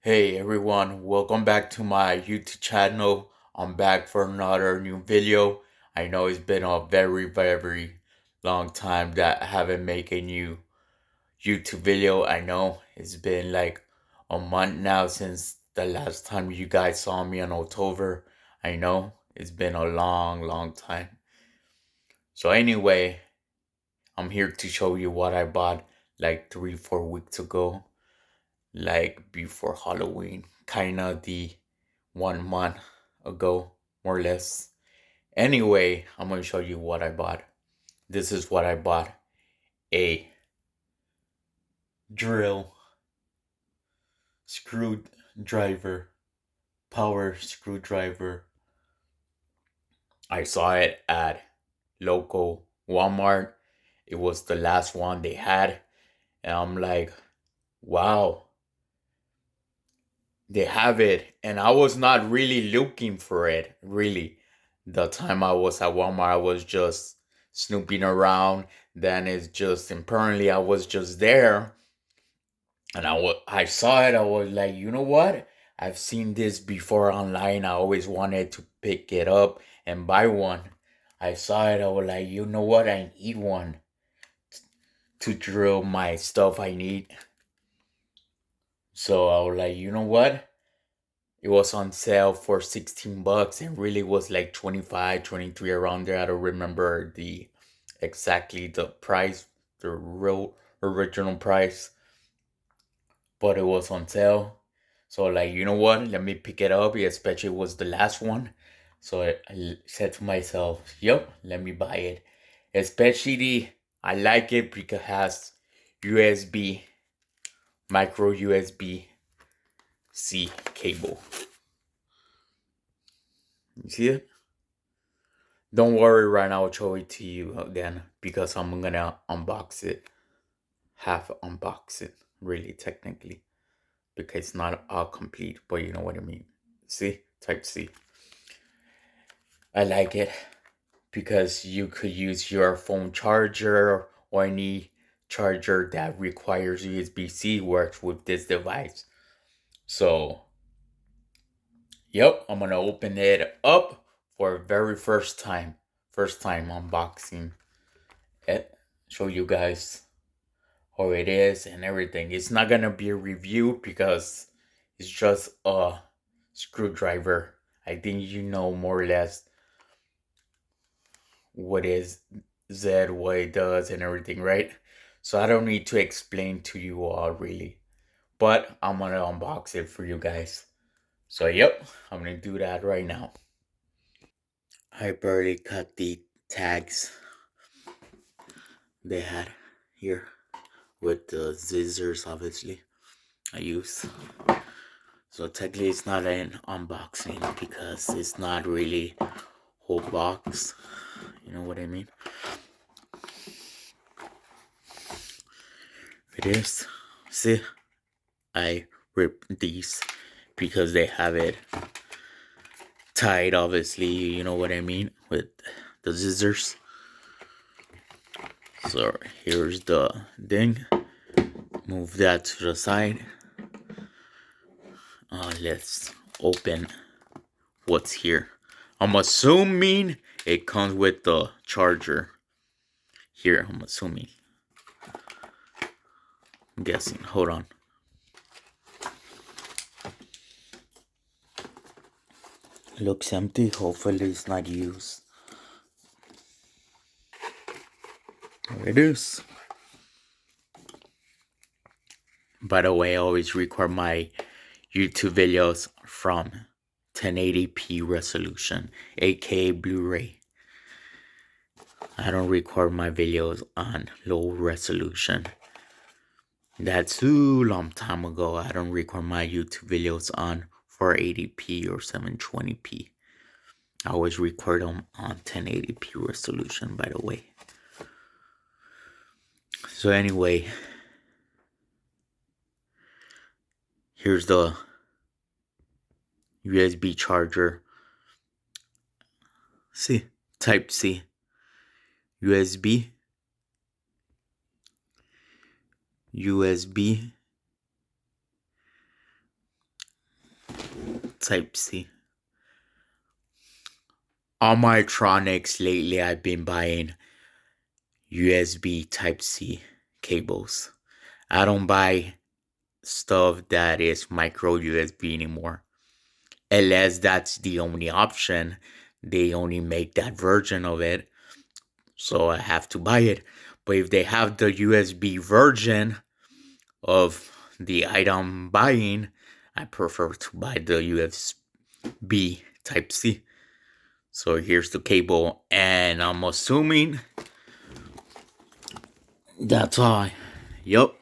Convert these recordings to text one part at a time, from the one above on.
Hey everyone, welcome back to my YouTube channel. I'm back for another new video. I know it's been a very long time that I haven't made a new YouTube video. I know it's been like a month now since the last time you guys saw me in October. I know it's been a long time. So anyway, I'm here to show you what I bought like 3-4 weeks ago, like before Halloween, kinda the 1 month ago, more or less. Anyway, I'm gonna show you what I bought. This is what I bought: a drill screwdriver, power screwdriver. I saw it at local Walmart. It was the last one they had, and I'm like, wow, they have it. And I was not really looking for it, really. The time I was at Walmart, I was just snooping around. Then it's just, apparently I was just there, and I saw it. I was like, you know what? I've seen this before online. I always wanted to pick it up and buy one. I saw it. I was like, you know what? I need one to drill my stuff I need. So I was like, you know what? It was on sale for 16 bucks and really was like 25, 23 around there. I don't remember exactly the price, the real original price, but it was on sale. So like, you know what? Let me pick it up, especially it was the last one. So I said to myself, yep, let me buy it. Especially I like it because it has USB, micro USB C cable. You see it? Don't worry, right now I'll show it to you again because I'm gonna unbox it. Half unbox it, really, technically. Because it's not all complete, but you know what I mean. See? Type C. I like it because you could use your phone charger or any charger that requires USB-C works with this device. So, yep, I'm gonna open it up for very first time. First time unboxing it. Show you guys how it is and everything. It's not gonna be a review because it's just a screwdriver. I think you know more or less what is Z, what it does, and everything, right? So I don't need to explain to you all really, but I'm gonna unbox it for you guys. So yep, I'm gonna do that right now. I barely cut the tags they had here with the scissors, obviously. I use. So technically it's not an unboxing because it's not really whole box. You know what I mean? It is. See, I ripped these because they have it tied, obviously, you know what I mean, with the scissors. So here's the thing. Move that to the side. Let's open what's here. I'm assuming it comes with the charger. Here, I'm assuming. I'm guessing. Hold on. Looks empty. Hopefully it's not used. There it is. By the way, I always record my YouTube videos from 1080p resolution, aka Blu-ray. I don't record my videos on low resolution. That's too long time ago. I don't record my YouTube videos on 480p or 720p. I always record them on 1080p resolution, by the way. So anyway, here's the USB charger. See, Type C, USB, USB, Type-C. On my electronics lately, I've been buying USB Type-C cables. I don't buy stuff that is micro USB anymore. Unless that's the only option. They only make that version of it. So I have to buy it. But if they have the USB version of the item buying, I prefer to buy the USB Type-C. So here's the cable, and I'm assuming that's all. Yup.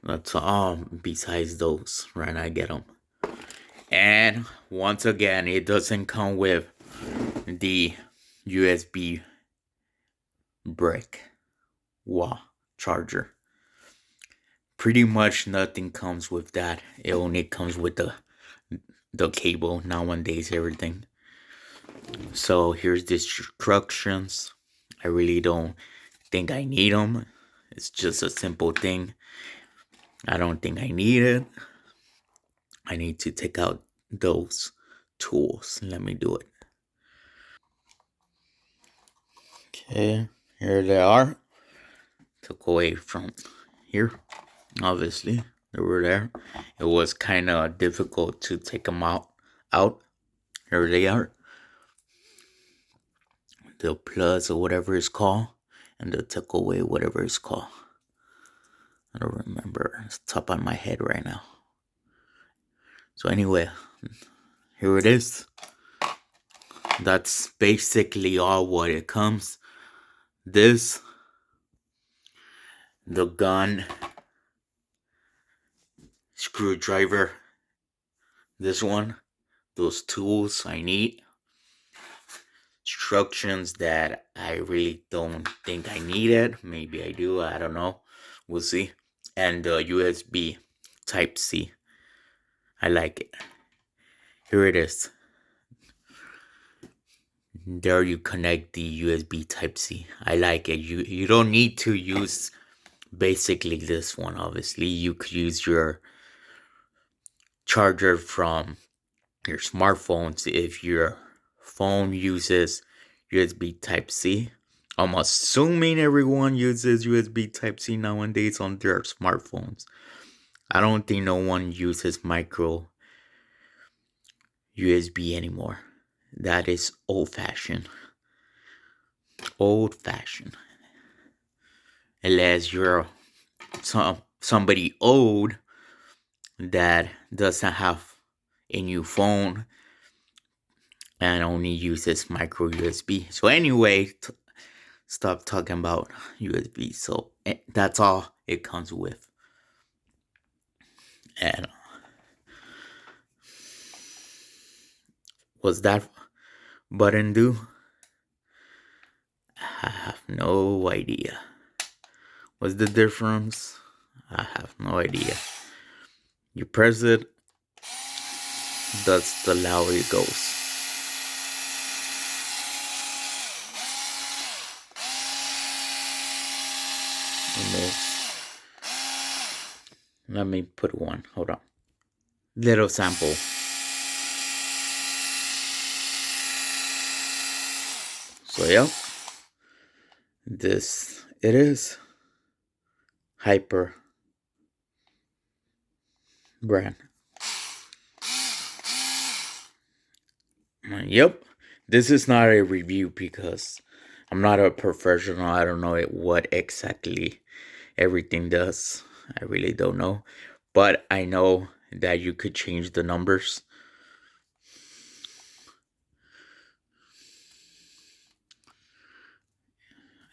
That's all besides those, right? I get them. And once again, it doesn't come with the USB brick wall charger. Pretty much nothing comes with that. It only comes with the cable nowadays, everything. So here's the instructions. I really don't think I need them. It's just a simple thing. I don't think I need it. I need to take out those tools. Let me do it. Okay, here they are. Took away from here. Obviously, they were there. It was kind of difficult to take them out. Here they are. The plus or whatever it's called, and the took away whatever it's called. I don't remember. It's top of my head right now. So anyway, here it is. That's basically all what it comes. This, the gun, screwdriver, this one, those tools I need, instructions that I really don't think I needed. Maybe I do, I don't know. We'll see. And the USB Type-C. I like it. Here it is. There you connect the USB Type-C. I like it. You don't need to use basically this one. Obviously, you could use your charger from your smartphones if your phone uses USB Type-C. I'm assuming everyone uses USB Type-C nowadays on their smartphones. I don't think no one uses micro USB anymore. That is old-fashioned. Old-fashioned. Unless you're somebody old that doesn't have a new phone and only uses micro USB. So anyway, stop talking about USB. So that's all it comes with. And what's that button do? I have no idea. What's the difference? I have no idea. You press it, that's the louder it goes. Let me put one. Hold on. Little sample. So yeah, this it is. Hyper brand. Yep. This is not a review because I'm not a professional. I don't know what exactly everything does. I really don't know. But I know that you could change the numbers.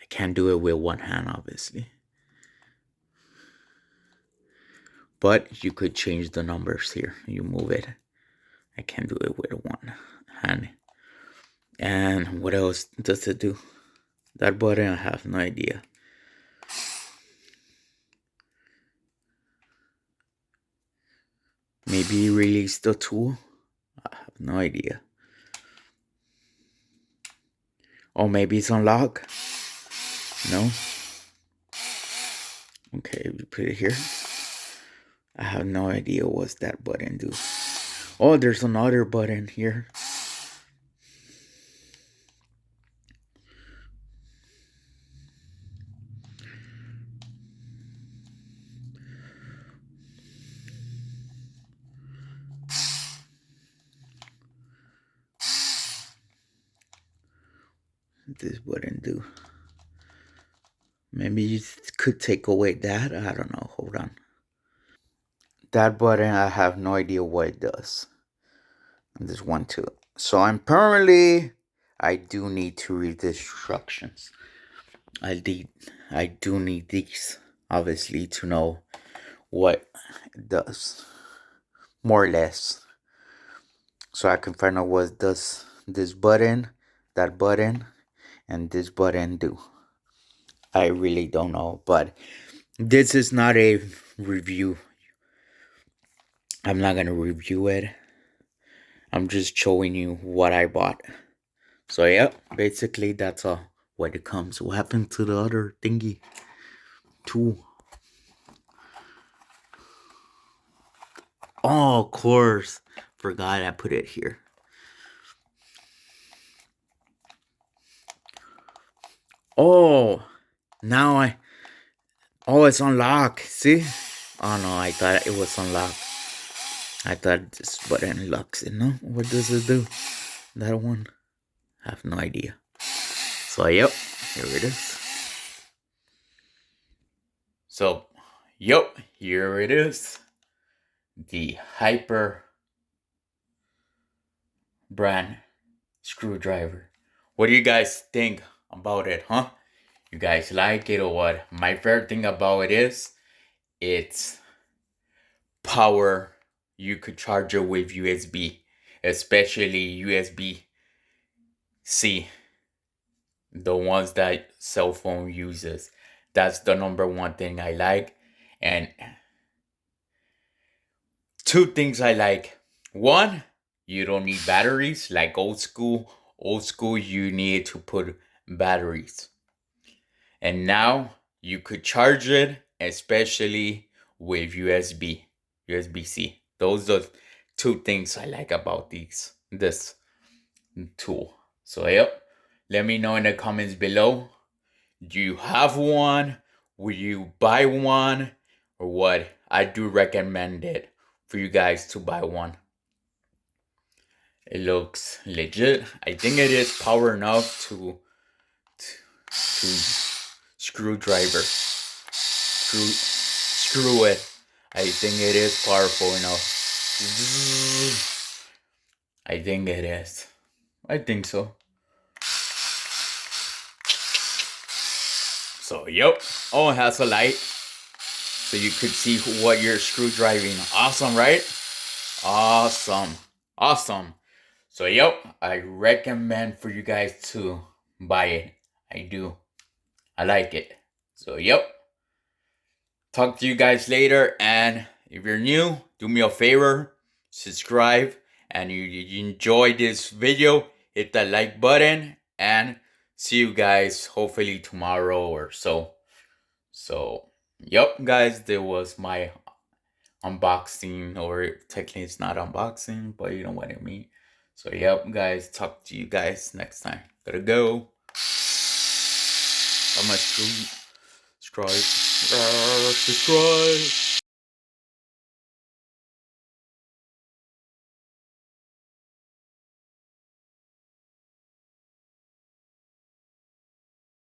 I can't do it with one hand, obviously. But you could change the numbers here. You move it. I can't do it with one hand. And what else does it do? That button, I have no idea. Maybe release the tool. I have no idea. Or maybe it's unlocked. No. Okay, we put it here. I have no idea what that button do. Oh, there's another button here. This button do. Maybe you could take away that. I don't know. Hold on. That button, I have no idea what it does. And this one too. So apparently, I do need to read the instructions. I do need these, obviously, to know what it does, more or less, so I can find out what does this button, that button, and this button do. I really don't know, but this is not a review. I'm not gonna review it. I'm just showing you what I bought. So yeah, basically that's what it comes. What happened to the other thingy? Two. Oh, of course. Forgot I put it here. Oh, now oh, it's unlocked. See? Oh no, I thought it was unlocked. I thought this button unlocks it. No, what does it do? That one? I have no idea. So yep, here it is. So, yep, here it is. The Hyper brand screwdriver. What do you guys think about it, huh? You guys like it or what? My favorite thing about it is it's power. You could charge it with USB, especially USB-C, the ones that cell phone uses. That's the number one thing I like. And two things I like. One, you don't need batteries like old school. Old school, you need to put batteries. And now you could charge it, especially with USB-C. Those are two things I like about this tool. So yep, let me know in the comments below. Do you have one? Will you buy one? Or what? I do recommend it for you guys to buy one. It looks legit. I think it is power enough to screwdriver. Screw it. I think it is powerful enough. I think it is. I think so. So, yep. Oh, it has a light. So you could see what you're screwdriving. Awesome, right? Awesome. Awesome. So, yep. I recommend for you guys to buy it. I do. I like it. So, yep. Talk to you guys later. And if you're new, do me a favor. Subscribe. And you enjoyed this video, hit that like button. And see you guys hopefully tomorrow or so. So, yep, guys, there was my unboxing, or technically it's not unboxing, but you know what I mean. So, yep, guys, talk to you guys next time. Gotta go. I'm gonna subscribe.